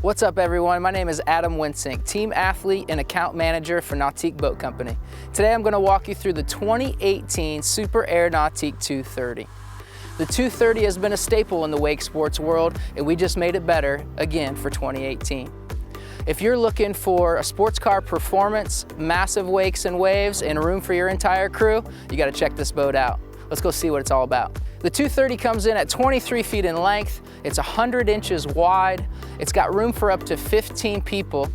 What's up everyone, my name is Adam Winsink, team athlete and account manager for Nautique Boat Company. Today I'm going to walk you through the 2018 Super Air Nautique 230. The 230 has been a staple in the wake sports world and we just made it better again for 2018. If you're looking for a sports car performance, massive wakes and waves, and room for your entire crew, you got to check this boat out. Let's go see what it's all about. The 230 comes in at 23 feet in length, it's 100 inches wide, it's got room for up to 15 people.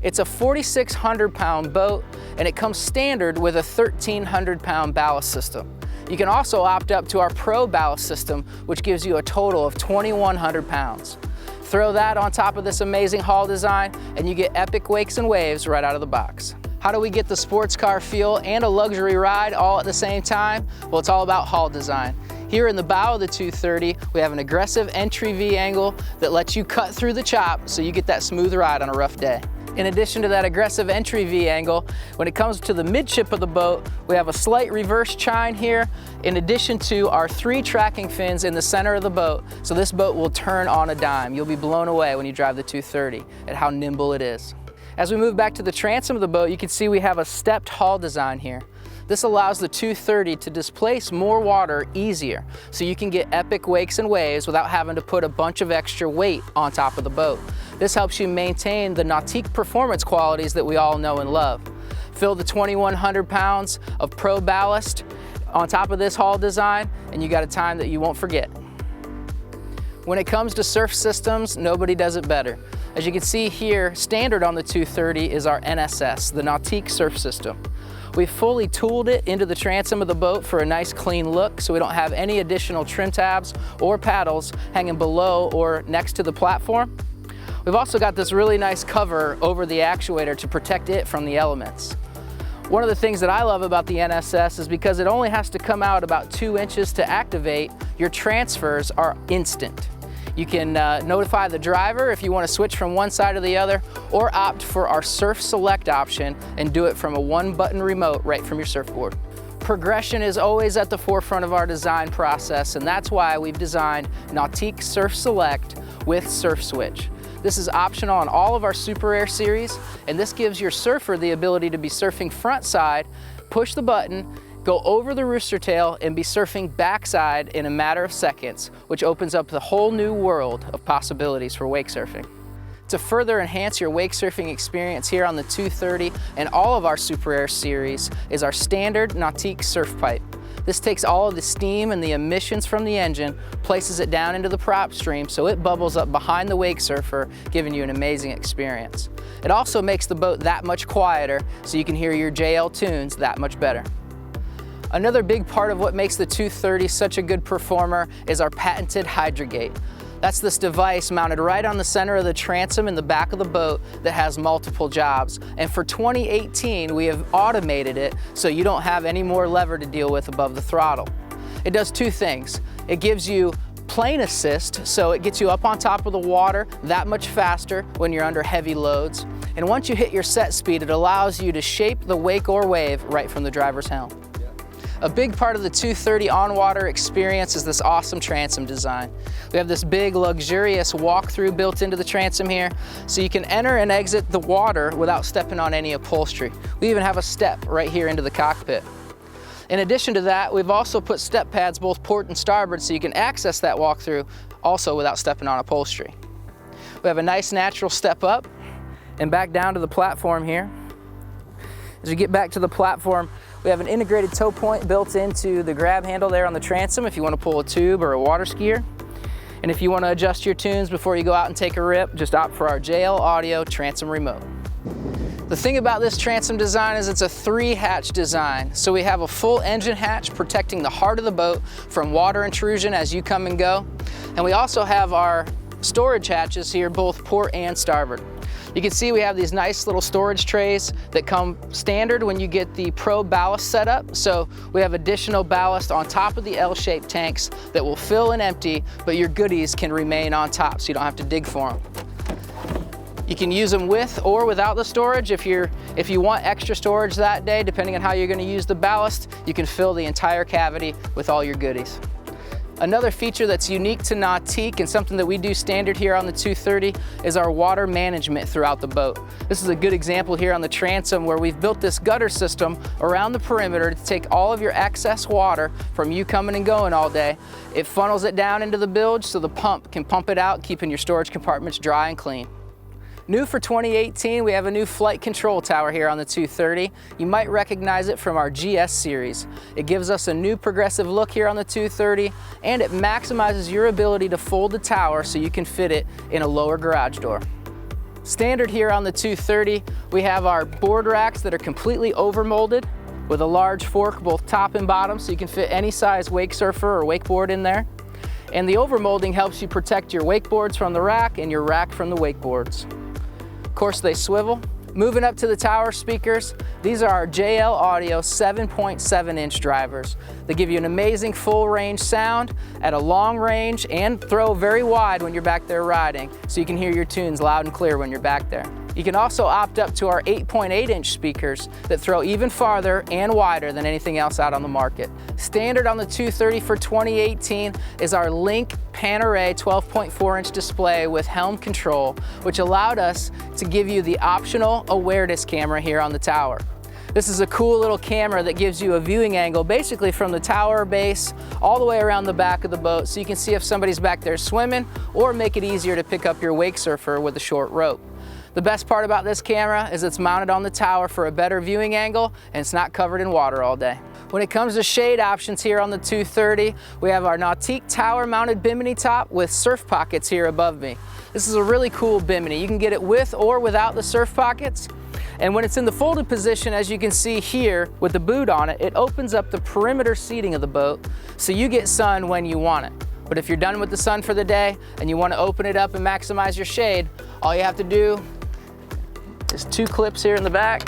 It's a 4,600 pound boat and it comes standard with a 1,300 pound ballast system. You can also opt up to our Pro ballast system, which gives you a total of 2,100 pounds. Throw that on top of this amazing hull design and you get epic wakes and waves right out of the box. How do we get the sports car feel and a luxury ride all at the same time? Well, it's all about hull design. Here in the bow of the 230, we have an aggressive entry V angle that lets you cut through the chop so you get that smooth ride on a rough day. In addition to that aggressive entry V angle, when it comes to the midship of the boat, we have a slight reverse chine here, in addition to our 3 tracking fins in the center of the boat, so this boat will turn on a dime. You'll be blown away when you drive the 230 at how nimble it is. As we move back to the transom of the boat, you can see we have a stepped hull design here. This allows the 230 to displace more water easier, so you can get epic wakes and waves without having to put a bunch of extra weight on top of the boat. This helps you maintain the Nautique performance qualities that we all know and love. Fill the 2,100 pounds of Pro ballast on top of this hull design, and you got a time that you won't forget. When it comes to surf systems, nobody does it better. As you can see here, standard on the 230 is our NSS, the Nautique surf system. We've fully tooled it into the transom of the boat for a nice clean look, so we don't have any additional trim tabs or paddles hanging below or next to the platform. We've also got this really nice cover over the actuator to protect it from the elements. One of the things that I love about the NSS is because it only has to come out about 2 inches to activate, your transfers are instant. You can notify the driver if you want to switch from one side to the other, or opt for our Surf Select option and do it from a 1-button remote right from your surfboard. Progression is always at the forefront of our design process, and that's why we've designed Nautique Surf Select with Surf Switch. This is optional on all of our Super Air series, and this gives your surfer the ability to be surfing front side, push the button, go over the rooster tail and be surfing backside in a matter of seconds, which opens up the whole new world of possibilities for wake surfing. To further enhance your wake surfing experience here on the 230 and all of our Super Air series is our standard Nautique surf pipe. This takes all of the steam and the emissions from the engine, places it down into the prop stream so it bubbles up behind the wake surfer, giving you an amazing experience. It also makes the boat that much quieter so you can hear your JL tunes that much better. Another big part of what makes the 230 such a good performer is our patented Hydrogate. That's this device mounted right on the center of the transom in the back of the boat that has multiple jobs. And for 2018, we have automated it so you don't have any more lever to deal with above the throttle. It does 2 things. It gives you plane assist, so it gets you up on top of the water that much faster when you're under heavy loads. And once you hit your set speed, it allows you to shape the wake or wave right from the driver's helm. A big part of the 230 on-water experience is this awesome transom design. We have this big, luxurious walk-through built into the transom here, so you can enter and exit the water without stepping on any upholstery. We even have a step right here into the cockpit. In addition to that, we've also put step pads both port and starboard so you can access that walk-through also without stepping on upholstery. We have a nice natural step up and back down to the platform here. As we get back to the platform, we have an integrated tow point built into the grab handle there on the transom if you want to pull a tube or a water skier. And if you want to adjust your tunes before you go out and take a rip, just opt for our JL Audio transom remote. The thing about this transom design is it's a 3-hatch design. So we have a full engine hatch protecting the heart of the boat from water intrusion as you come and go. And we also have our storage hatches here, both port and starboard. You can see we have these nice little storage trays that come standard when you get the Pro ballast setup. So we have additional ballast on top of the L-shaped tanks that will fill and empty, but your goodies can remain on top so you don't have to dig for them. You can use them with or without the storage. If you want extra storage that day, depending on how you're going to use the ballast, you can fill the entire cavity with all your goodies. Another feature that's unique to Nautique and something that we do standard here on the 230 is our water management throughout the boat. This is a good example here on the transom where we've built this gutter system around the perimeter to take all of your excess water from you coming and going all day. It funnels it down into the bilge so the pump can pump it out, keeping your storage compartments dry and clean. New for 2018, we have a new flight control tower here on the 230. You might recognize it from our GS series. It gives us a new progressive look here on the 230, and it maximizes your ability to fold the tower so you can fit it in a lower garage door. Standard here on the 230, we have our board racks that are completely overmolded with a large fork both top and bottom so you can fit any size wake surfer or wakeboard in there. And the overmolding helps you protect your wakeboards from the rack and your rack from the wakeboards. Of course, they swivel. Moving up to the tower speakers, these are our JL Audio 7.7-inch drivers. They give you an amazing full range sound at a long range and throw very wide when you're back there riding, so you can hear your tunes loud and clear when you're back there. You can also opt up to our 8.8-inch speakers that throw even farther and wider than anything else out on the market. Standard on the 230 for 2018 is our Link Pan-Array 12.4-inch display with Helm Control, which allowed us to give you the optional awareness camera here on the tower. This is a cool little camera that gives you a viewing angle basically from the tower base all the way around the back of the boat, so you can see if somebody's back there swimming or make it easier to pick up your wake surfer with a short rope. The best part about this camera is it's mounted on the tower for a better viewing angle and it's not covered in water all day. When it comes to shade options here on the 230, we have our Nautique tower mounted bimini top with surf pockets here above me. This is a really cool bimini. You can get it with or without the surf pockets. And when it's in the folded position, as you can see here with the boot on it, it opens up the perimeter seating of the boat so you get sun when you want it. But if you're done with the sun for the day and you want to open it up and maximize your shade, all you have to do is 2 clips here in the back.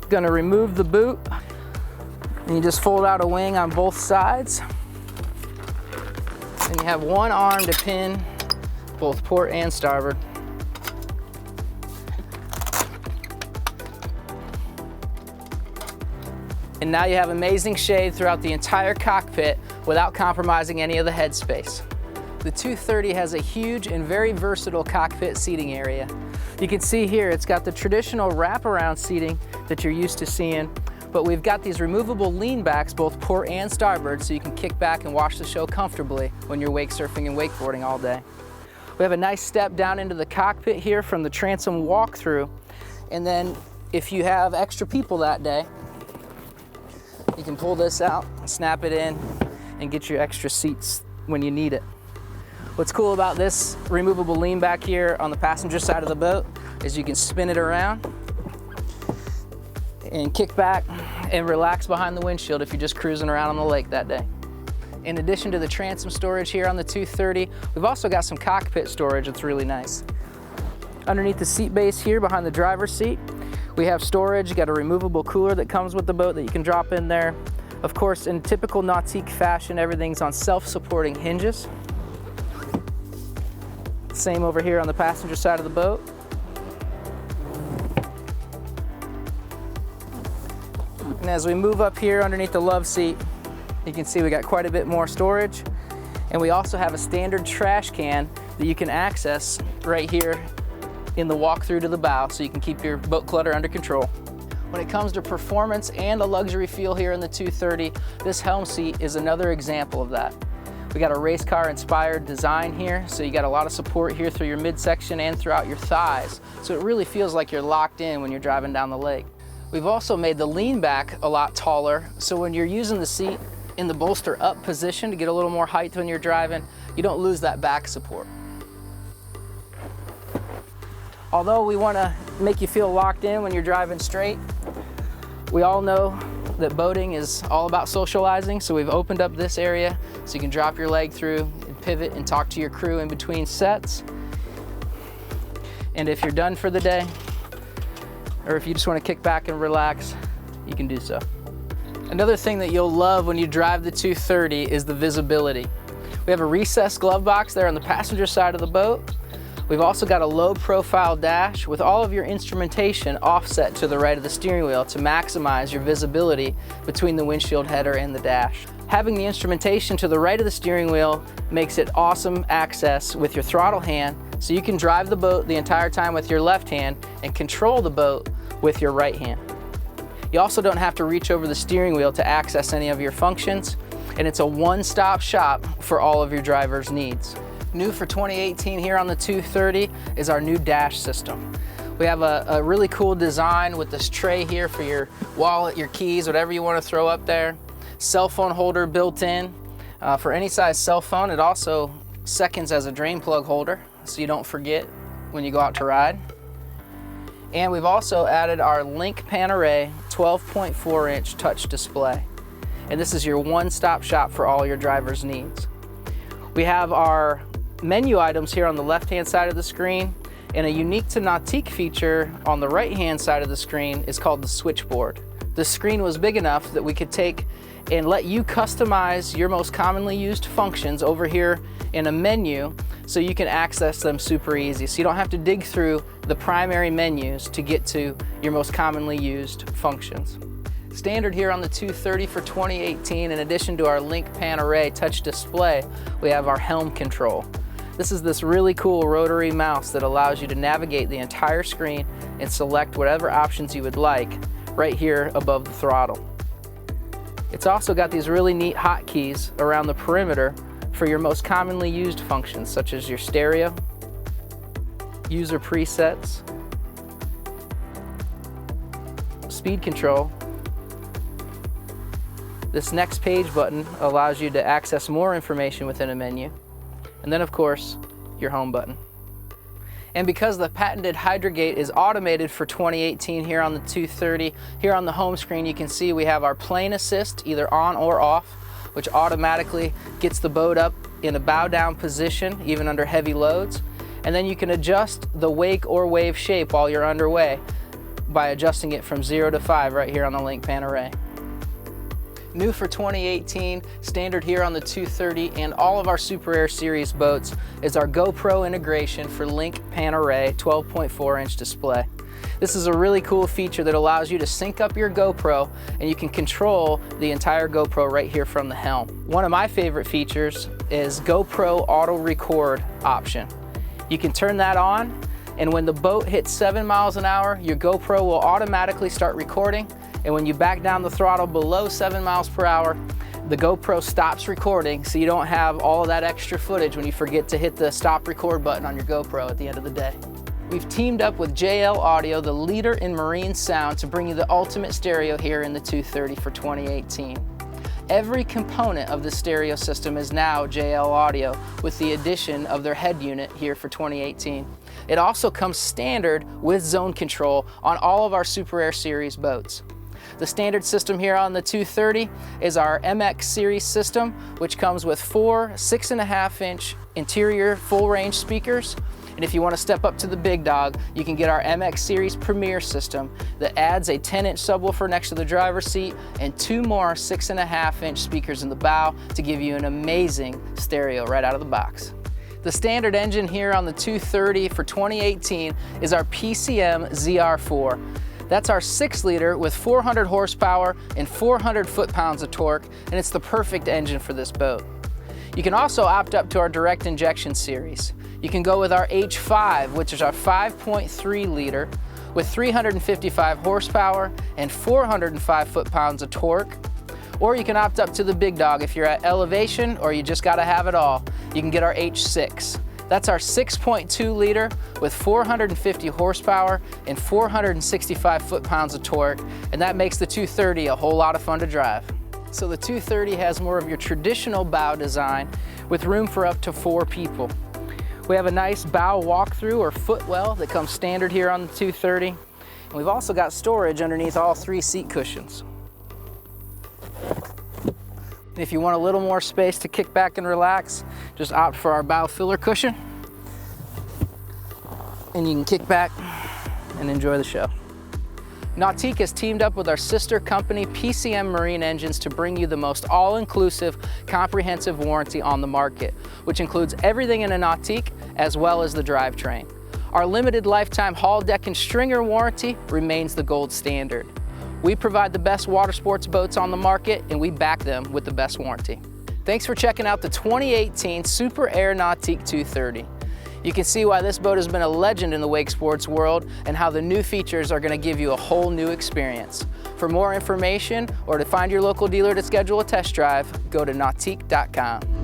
Gonna remove the boot, and you just fold out a wing on both sides. And you have one arm to pin both port and starboard. And now you have amazing shade throughout the entire cockpit without compromising any of the headspace. The 230 has a huge and very versatile cockpit seating area. You can see here it's got the traditional wraparound seating that you're used to seeing, but we've got these removable lean backs both port and starboard so you can kick back and watch the show comfortably when you're wake surfing and wakeboarding all day. We have a nice step down into the cockpit here from the transom walkthrough, and then if you have extra people that day, you can pull this out, snap it in, and get your extra seats when you need it. What's cool about this removable lean back here on the passenger side of the boat is you can spin it around and kick back and relax behind the windshield if you're just cruising around on the lake that day. In addition to the transom storage here on the 230, we've also got some cockpit storage that's really nice. Underneath the seat base here behind the driver's seat, we have storage. You got a removable cooler that comes with the boat that you can drop in there. Of course, in typical Nautique fashion, everything's on self-supporting hinges. Same over here on the passenger side of the boat. And as we move up here underneath the love seat, you can see we got quite a bit more storage. And we also have a standard trash can that you can access right here in the walk-through to the bow so you can keep your boat clutter under control. When it comes to performance and a luxury feel here in the 230, this Helm Seat is another example of that. We got a race car inspired design here, so you got a lot of support here through your midsection and throughout your thighs, so it really feels like you're locked in when you're driving down the lake. We've also made the lean back a lot taller, so when you're using the seat in the bolster up position to get a little more height when you're driving, you don't lose that back support. Although we want to make you feel locked in when you're driving straight, we all know that boating is all about socializing, so we've opened up this area so you can drop your leg through and pivot and talk to your crew in between sets. And if you're done for the day, or if you just want to kick back and relax, you can do so. Another thing that you'll love when you drive the 230 is the visibility. We have a recessed glove box there on the passenger side of the boat. We've also got a low profile dash with all of your instrumentation offset to the right of the steering wheel to maximize your visibility between the windshield header and the dash. Having the instrumentation to the right of the steering wheel makes it awesome access with your throttle hand, so you can drive the boat the entire time with your left hand and control the boat with your right hand. You also don't have to reach over the steering wheel to access any of your functions, and it's a one-stop shop for all of your driver's needs. New for 2018 here on the 230 is our new dash system. We have a really cool design with this tray here for your wallet, your keys, whatever you want to throw up there. Cell phone holder built in for any size cell phone. It also seconds as a drain plug holder, so you don't forget when you go out to ride. And we've also added our Link Pan Array 12.4-inch touch display. And this is your one-stop shop for all your driver's needs. We have our menu items here on the left-hand side of the screen, and a unique to Nautique feature on the right-hand side of the screen is called the switchboard. The screen was big enough that we could take and let you customize your most commonly used functions over here in a menu, so you can access them super easy. So you don't have to dig through the primary menus to get to your most commonly used functions. Standard here on the 230 for 2018, in addition to our Link Pan Array touch display, we have our Helm Control. This is this really cool rotary mouse that allows you to navigate the entire screen and select whatever options you would like right here above the throttle. It's also got these really neat hotkeys around the perimeter for your most commonly used functions, such as your stereo, user presets, speed control. This next page button allows you to access more information within a menu. And then, of course, your home button. And because the patented Hydrogate is automated for 2018 here on the 230, here on the home screen you can see we have our plane assist either on or off, which automatically gets the boat up in a bow down position even under heavy loads. And then you can adjust the wake or wave shape while you're underway by adjusting it from 0 to 5 right here on the Link Pan Array. New for 2018, standard here on the 230 and all of our Super Air Series boats, is our GoPro integration for Link Pan Array 12.4-inch display. This is a really cool feature that allows you to sync up your GoPro, and you can control the entire GoPro right here from the helm. One of my favorite features is GoPro Auto Record option. You can turn that on, and when the boat hits 7 miles an hour, your GoPro will automatically start recording. And when you back down the throttle below 7 miles per hour, the GoPro stops recording, so you don't have all of that extra footage when you forget to hit the stop record button on your GoPro at the end of the day. We've teamed up with JL Audio, the leader in marine sound, to bring you the ultimate stereo here in the 230 for 2018. Every component of the stereo system is now JL Audio, with the addition of their head unit here for 2018. It also comes standard with zone control on all of our Super Air Series boats. The standard system here on the 230 is our MX Series system, which comes with 4 6.5-inch interior full range speakers. And if you want to step up to the big dog, you can get our MX Series Premier system that adds a 10-inch subwoofer next to the driver's seat and 2 more 6.5-inch speakers in the bow to give you an amazing stereo right out of the box. The standard engine here on the 230 for 2018 is our PCM ZR4. That's our 6-liter with 400 horsepower and 400 foot-pounds of torque, and it's the perfect engine for this boat. You can also opt up to our direct injection series. You can go with our H5, which is our 5.3-liter with 355 horsepower and 405 foot-pounds of torque. Or you can opt up to the big dog if you're at elevation or you just gotta have it all. You can get our H6. That's our 6.2-liter with 450 horsepower and 465 foot-pounds of torque, and that makes the 230 a whole lot of fun to drive. So the 230 has more of your traditional bow design with room for up to 4 people. We have a nice bow walkthrough or footwell that comes standard here on the 230, and we've also got storage underneath all 3 seat cushions. And if you want a little more space to kick back and relax, just opt for our bow filler cushion, and you can kick back and enjoy the show. Nautique has teamed up with our sister company, PCM Marine Engines, to bring you the most all-inclusive, comprehensive warranty on the market, which includes everything in a Nautique, as well as the drivetrain. Our limited lifetime hull, deck, and stringer warranty remains the gold standard. We provide the best water sports boats on the market, and we back them with the best warranty. Thanks for checking out the 2018 Super Air Nautique 230. You can see why this boat has been a legend in the wake sports world and how the new features are going to give you a whole new experience. For more information or to find your local dealer to schedule a test drive, go to nautique.com.